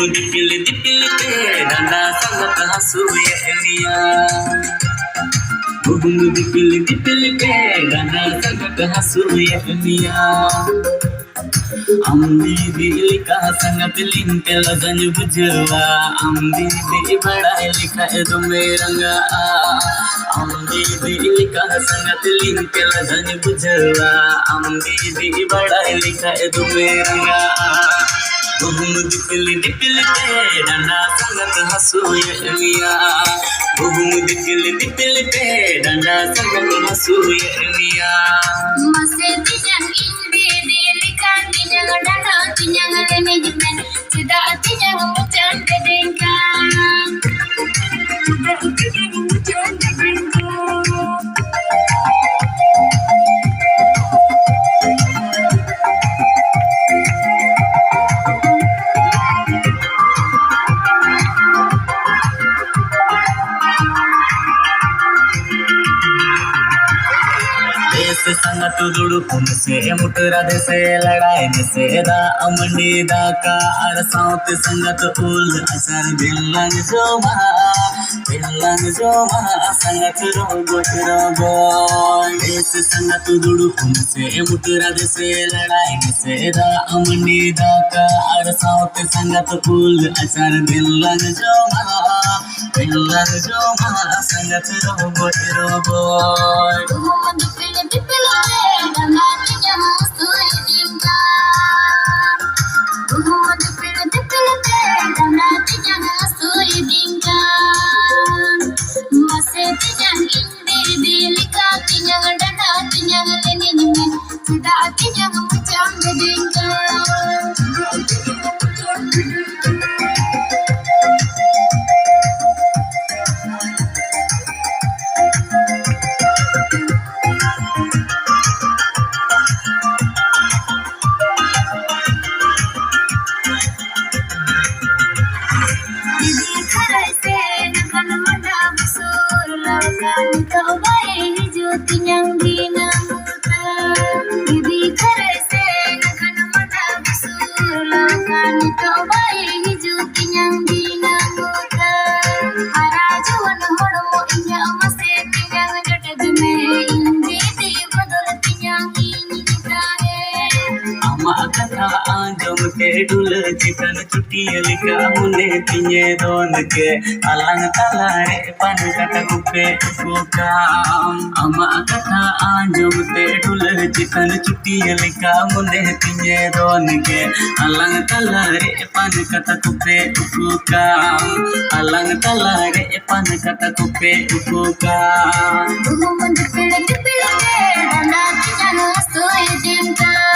Dipil dipil ke dana sangat hasuya Emiya. Dipil dipil ke dana sangat hasuya Emiya. Amdi dilika sangat lintel dan bujwa. Amdi di badai lika edu meranga. Amdi dilika sangat lintel dan bujwa. Amdi di badai lika edu meranga. Dipil dipil ke dana sangat hasuya Emiya. Dipil ke dana sangat hasuya Emiya. Masih tijang indi dilikan tijang dana tijang manajemen tidak tijang mucan kedengkan. Tidak tijang mucan kedengkan. से संगत दुड़ुकुन से मुटरा दे से लड़ाई में से दा अमंडी दा का अरसाउत संगत उल असर बिल्लन जो मा संगत रोगो से संगत दुड़ुकुन से मुटरा दे से लड़ाई में से दा अमंडी दा का अरसाउत संगत उल असर बिल्लन जो मा संगत रोगो कथा आंजम के डुल चिकन चुटियल का मुने पिए दोन के अलंग तलारे पन कटक पे कोका अमा कथा आंजम के डुल चिकन चुटियल का मुने पिए दोन के अलंग तलारे पन कटक पे कोका अलंग तलारे पन कटक पे Coca Dipil dipil ke dana tijang hasuya